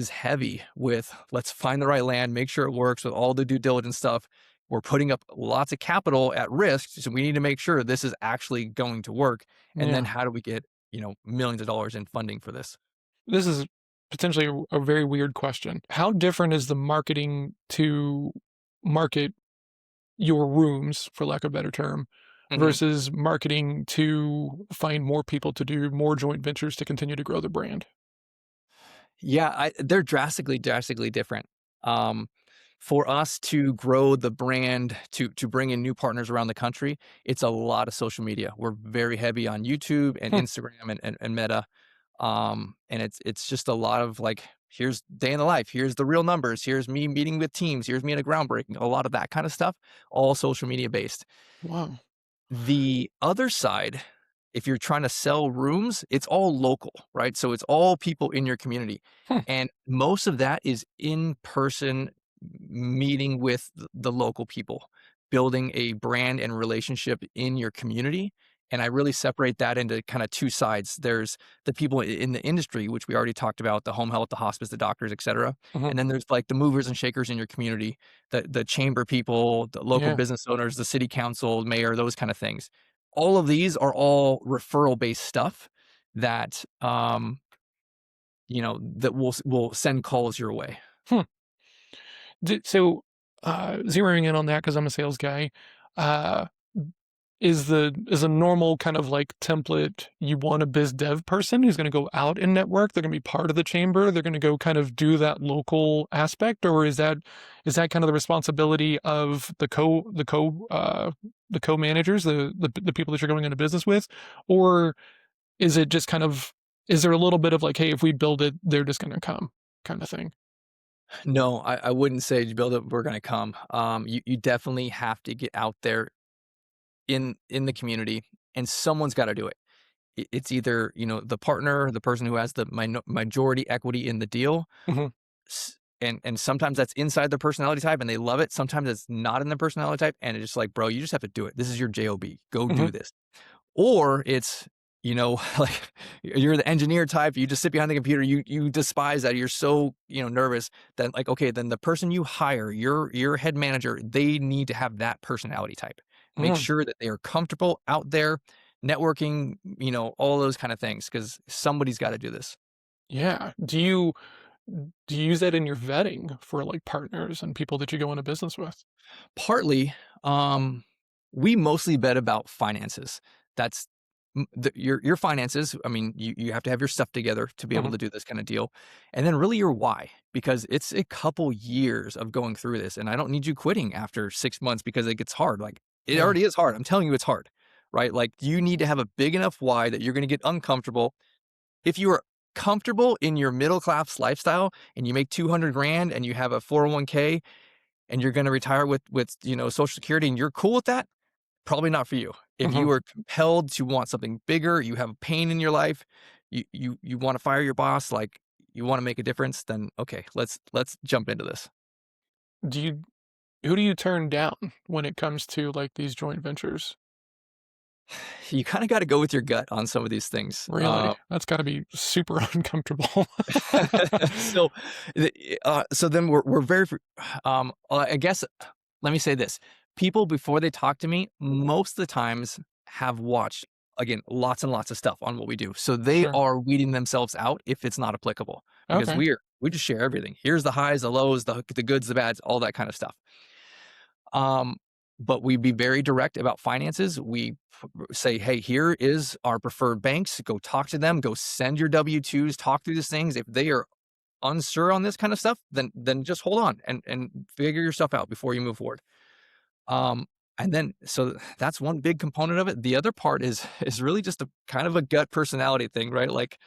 heavy with, let's find the right land, make sure it works with all the due diligence stuff. We're putting up lots of capital at risk, so we need to make sure this is actually going to work. And then yeah. how do we get, millions of dollars in funding for this? This is potentially a very weird question. How different is the marketing to market your rooms, for lack of a better term, Mhm. versus marketing to find more people to do more joint ventures to continue to grow the brand? Yeah, they're drastically different. Um, for us to grow the brand, to bring in new partners around the country, it's a lot of social media. We're very heavy on YouTube and Hmm, Instagram and Meta. And it's just a lot of like, here's day in the life, here's the real numbers, here's me meeting with teams, here's me at a groundbreaking, a lot of that kind of stuff, all social media based. wow. The other side, if you're trying to sell rooms, it's all local, right? So it's all people in your community. Hmm, And most of that is in person meeting with the local people, building a brand and relationship in your community. And I really separate that into kind of two sides. There's the people in the industry, which we already talked about, the home health, the hospice, the doctors, et cetera. mhm, And then there's like the movers and shakers in your community, the chamber people, the local yeah. business owners, the city council, mayor, those kind of things. All of these are all referral based stuff that that will send calls your way. Hmm. So, zeroing in on that because I'm a sales guy, uh, is a normal kind of like template you want a biz dev person who's going to go out and network? They're going to be part of the chamber. They're going to go kind of do that local aspect, or is that kind of the responsibility of the co managers, the people that you're going into business with, or is it just kind of is there a little bit of like, hey, if we build it, they're just going to come kind of thing? No, I wouldn't say you build it, we're gonna come. You definitely have to get out there in the community, and someone's got to do it. It's either the partner, the person who has the majority equity in the deal, Hmm, and sometimes that's inside their personality type, and they love it. Sometimes it's not in their personality type, and it's just like, bro, you just have to do it. This is your job. Go hmm, do this. Or it's, like you're the engineer type, you just sit behind the computer, you despise that, you're so, nervous that like, okay, then the person you hire, your head manager, they need to have that personality type. Make hmm. sure that they are comfortable out there networking, all those kind of things, because somebody's got to do this. Yeah. Do you use that in your vetting for, like, partners and people that you go into business with? Partly, we mostly bet about finances. That's your finances. I mean, you have to have your stuff together to be able Mhm. to do this kind of deal, and then really your why, because it's a couple years of going through this, and I don't need you quitting after 6 months because it gets hard. Like it Yeah. already is hard. I'm telling you, it's hard, right? Like you need to have a big enough why that you're going to get uncomfortable. If you are comfortable in your middle class lifestyle and you make 200 grand and you have a 401k and you're gonna retire with, Social Security and you're cool with that, probably not for you. If Mhm. you are compelled to want something bigger, you have pain in your life, you wanna fire your boss, like, you wanna make a difference, then okay, let's jump into this. Do you Who do you turn down when it comes to, like, these joint ventures? You kinda gotta go with your gut on some of these things. Really? That's gotta be super uncomfortable. So, so then we're very I guess let me say this. People before they talk to me, most of the times have watched again lots and lots of stuff on what we do. So they Sure. are weeding themselves out if it's not applicable because Okay. we just share everything. Here's the highs, the lows, the goods, the bads, all that kind of stuff. Um, but we be very direct about finances. We say, hey, here is our preferred banks. Go talk to them. Go send your W-2s. Talk through these things. If they are unsure on this kind of stuff, then just hold on and figure your stuff out before you move forward. Um, and then so that's one big component of it. The other part is really just a kind of a gut personality thing, right? Like,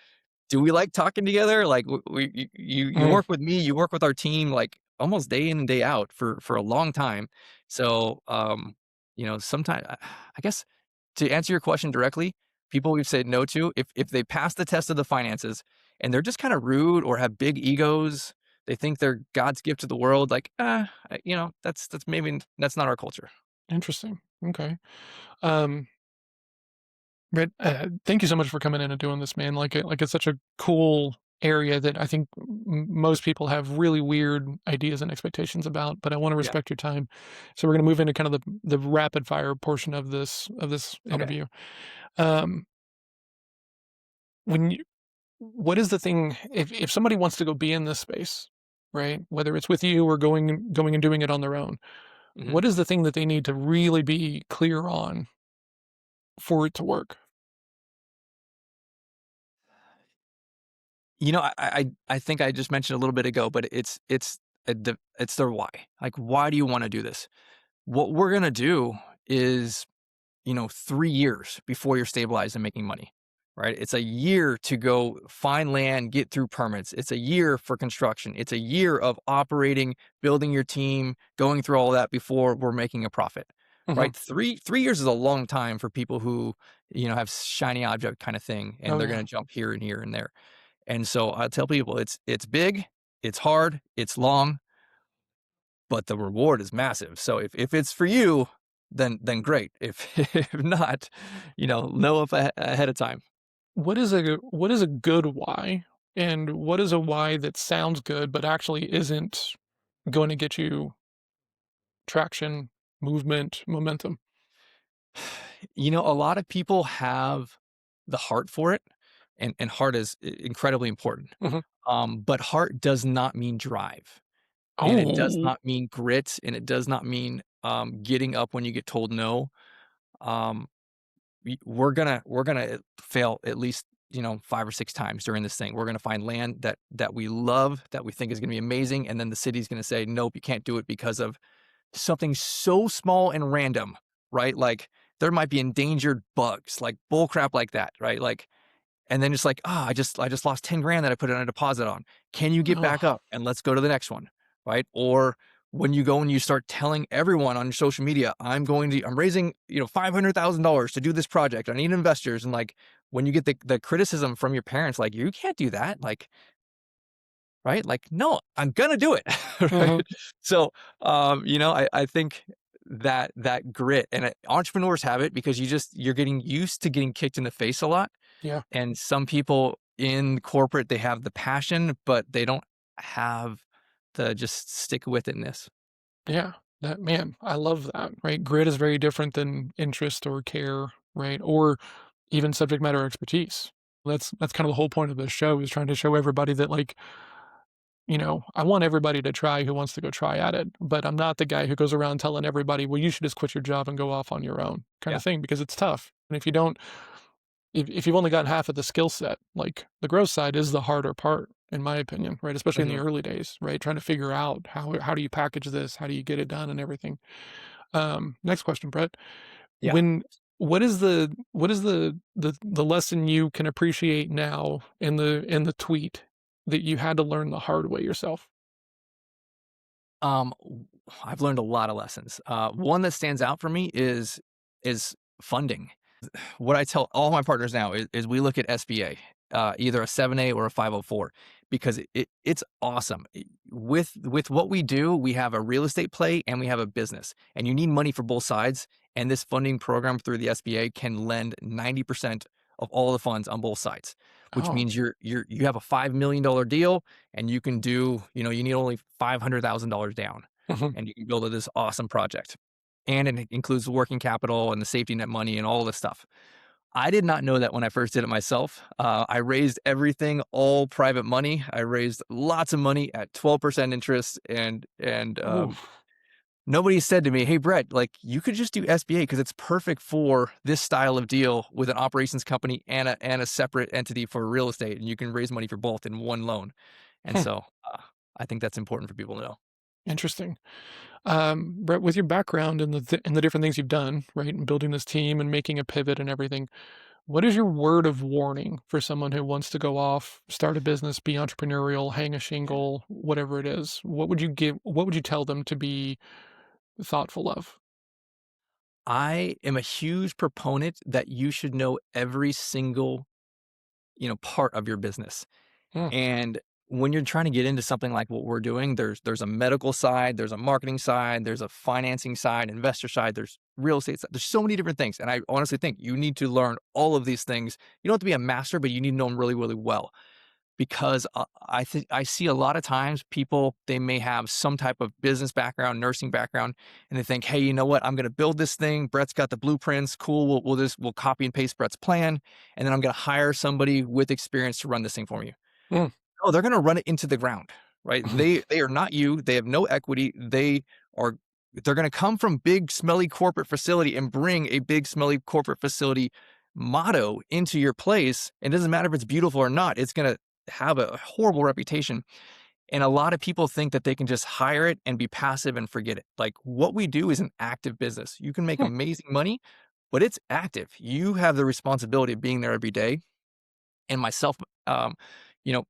do we like talking together? Like you Mhm. work with me, you work with our team like almost day in and day out for a long time. So sometimes I guess to answer your question directly, people we've said no to, if they pass the test of the finances and they're just kind of rude or have big egos, they think they're God's gift to the world, like, that's maybe that's not our culture. Interesting. Okay. Um, Brett, thank you so much for coming in and doing this, man. It's such a cool area that I think most people have really weird ideas and expectations about. But I want to Yeah. respect your time, so we're going to move into kind of the rapid fire portion of this Okay. interview. Um, when you, what is the thing if somebody wants to go be in this space, right? Whether it's with you or going and doing it on their own, Mhm. what is the thing that they need to really be clear on for it to work? I think I just mentioned a little bit ago, but it's their why. Like, why do you wanna do this? What we're gonna do is, 3 years before you're stabilized and making money, right? It's a year to go find land, get through permits. It's a year for construction. It's a year of operating, building your team, going through all that before we're making a profit, Mhm. right? 3 years is a long time for people who, have shiny object kind of thing, and Oh, they're yeah. gonna jump here and there. And so I tell people it's big, it's hard, it's long, but the reward is massive. So if it's for you, then great. If if not, know if ahead of time. What is a good why? And what is a why that sounds good but actually isn't going to get you traction, movement, momentum? A lot of people have the heart for it, and heart is incredibly important. Mhm. But heart does not mean drive, and it does Oh. not mean grit, and it does not mean getting up when you get told no. Um, we're gonna fail at least 5 or 6 times during this thing. We're gonna find land that we love, that we think is gonna be amazing, and then the city's gonna say nope, you can't do it because of something so small and random, right? Like there might be endangered bugs, like bull crap like that, right? Like, and then it's like, I just lost 10 grand that I put in a deposit on. Can you get back Ugh. up and let's go to the next one, right? Or when you go and you start telling everyone on your social media, I'm raising, $500,000 to do this project. I need investors. And like, when you get the criticism from your parents, like, you can't do that. Like, right? Like, no, I'm gonna do it. Right. Mhm. So, I think that grit and entrepreneurs have it because you're getting used to getting kicked in the face a lot. Yeah. And some people in corporate, they have the passion, but they don't have the just stick with itness. Yeah. That man, I love that, right? Grit is very different than interest or care, right? Or even subject matter expertise. That's kind of the whole point of this show is trying to show everybody that like, I want everybody to try who wants to go try at it, but I'm not the guy who goes around telling everybody, well, you should just quit your job and go off on your own kind Yeah. of thing because it's tough. And if you don't, if you've only got half of the skill set, like the growth side is the harder part, in my opinion, right? Especially in the Mhm. early days, right? Trying to figure out how do you package this? How do you get it done and everything? Next question, Brett. Yeah. When what is the lesson you can appreciate now in the tweet that you had to learn the hard way yourself? I've learned a lot of lessons. One that stands out for me is funding. What I tell all my partners now is we look at SBA, either a 7A or a 504, because it's awesome. With what we do, we have a real estate play and we have a business, and you need money for both sides. And this funding program through the SBA can lend 90% of all the funds on both sides, which Oh. means you have a $5 million deal, and you can do you need only $500,000 down, Mhm. and you can build this awesome project. And it includes the working capital and the safety net money and all this stuff. I did not know that when I first did it myself. I raised everything, all private money. I raised lots of money at 12% interest, and Oof. nobody said to me, "Hey, Brett, like you could just do SBA because it's perfect for this style of deal with an operations company and a separate entity for real estate, and you can raise money for both in one loan." And Hmm. so, I think that's important for people to know. Interesting. Brett, with your background and the different things you've done, right, and building this team and making a pivot and everything, what is your word of warning for someone who wants to go off, start a business, be entrepreneurial, hang a Yeah. shingle, whatever it is? What would you tell them to be thoughtful of? I am a huge proponent that you should know every single, part of your business. Mm. And when you're trying to get into something like what we're doing, there's a medical side, there's a marketing side, there's a financing side, investor side, there's real estate side. There's so many different things. And I honestly think you need to learn all of these things. You don't have to be a master, but you need to know them really, really well. Because I think I see a lot of times people, they may have some type of business background, nursing background, and they think, hey, you know what? I'm going to build this thing. Brett's got the blueprints. Cool. We'll copy and paste Brett's plan, and then I'm going to hire somebody with experience to run this thing for me. Mm. No, they're gonna run it into the ground, right? They are not you. They have no equity. They are they're going to come from big smelly corporate facility and bring a big smelly corporate facility motto into your place. It doesn't matter if it's beautiful or not. It's going to have a horrible reputation. And a lot of people think that they can just hire it and be passive and forget it. Like, what we do is an active business. You can make Hmm. amazing money, but it's active. You have the responsibility of being there every day. And myself, um,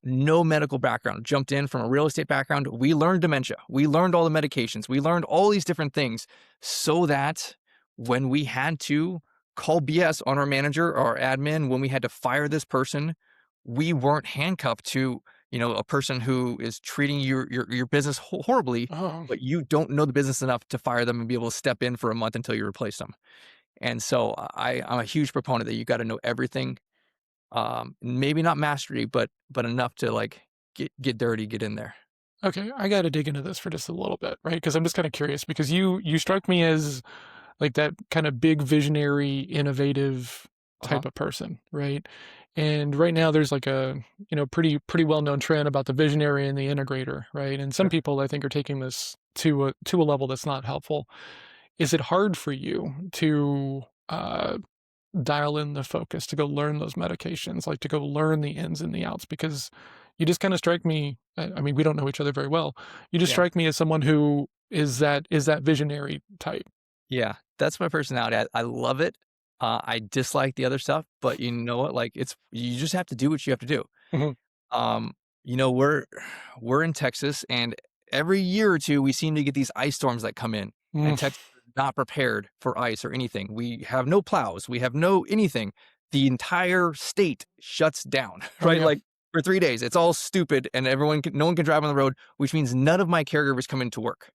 no medical background, jumped in from a real estate background. We learned dementia. We learned all the medications. We learned all these different things so that when we had to call BS on our manager or our admin, when we had to fire this person, we weren't handcuffed to, a person who is treating your business horribly, Oh, but you don't know the business enough to fire them and be able to step in for a month until you replace them. And so I'm a huge proponent that you got to know everything, maybe not mastery, but enough to like get dirty, get in there. okay. I got to dig into this for just a little bit, right? Because I'm just kind of curious because you struck me as like that kind of big visionary, innovative Uh-huh. type of person, right? And right now there's like a, pretty well-known trend about the visionary and the integrator, right? And some Sure. people I think are taking this to a level that's not helpful. Is it hard for you to dial in the focus, to go learn those medications, like to go learn the ins and the outs? Because you just kind of strike me, I mean, we don't know each other very well. You just Yeah. strike me as someone who is that visionary type. Yeah. That's my personality. I love it. I dislike the other stuff, but you know what? Like you just have to do what you have to do. Mhm. Um, we're in Texas, and every year or two we seem to get these ice storms that come in, and Mm. Texas is not prepared for ice or anything. We have no plows, we have no anything. The entire state shuts down, Oh right? yeah. Like for 3 days, it's all stupid, and no one can drive on the road, which means none of my caregivers come into work.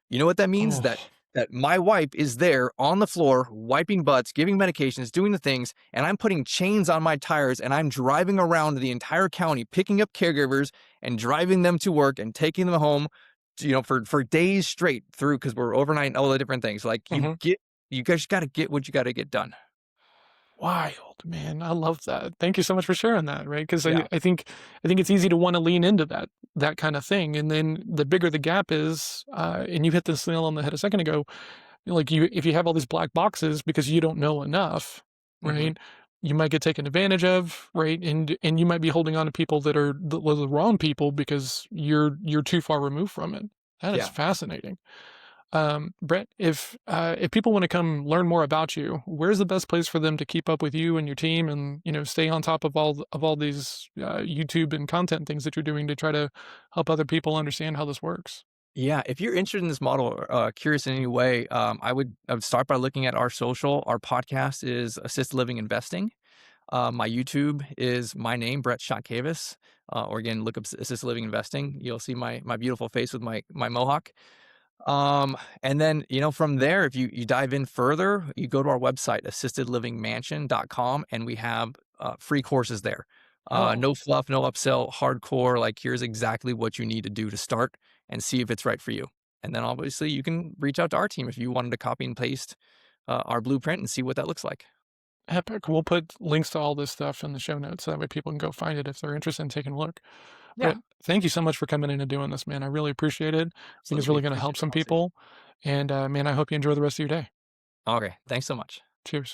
You know what that means? Oh. That my wife is there on the floor, wiping butts, giving medications, doing the things, and I'm putting chains on my tires, and I'm driving around the entire county, picking up caregivers and driving them to work and taking them home, for days straight through because we're overnight and all the different things. Like Mhm. you guys got to get what you got to get done. Wild, man. I love that. Thank you so much for sharing that, right? Because Yeah. I think it's easy to wanna lean into that kinda thing, and then the bigger the gap is, and you hit this nail on the head a second ago, like, if you have all these black boxes because you don't know enough, Hmm. right, you might get taken advantage of, right, and you might be holding on to people that are the wrong people because you're too far removed from it. That is Yeah. fascinating. Brett, if people want to come learn more about you, where's the best place for them to keep up with you and your team, and stay on top of all these YouTube and content things that you're doing to try to help other people understand how this works? Yeah, if you're interested in this model or curious in any way, I would start by looking at our social. Our podcast is Assisted Living Investing. My YouTube is my name, Brett Chotkevys. Or again, look up Assisted Living Investing. You'll see my beautiful face with my mohawk. And then, from there, if you dive in further, you go to our website, assistedlivingmansion.com, and we have free courses there. Oh, No fluff, no upsell, hardcore. Like, here's exactly what you need to do to start and see if it's right for you. And then obviously you can reach out to our team if you wanted to copy and paste our blueprint and see what that looks like. epic. We'll put links to all this stuff in the show notes so that way people can go find it if they're interested in taking a look. Yeah, Brett, thank you so much for coming in and doing this, man. I really appreciate it. I think it's absolutely. really going to Appreciate help the some conversation. people. And man, I hope you enjoy the rest of your day. Okay. Thanks so much. Cheers.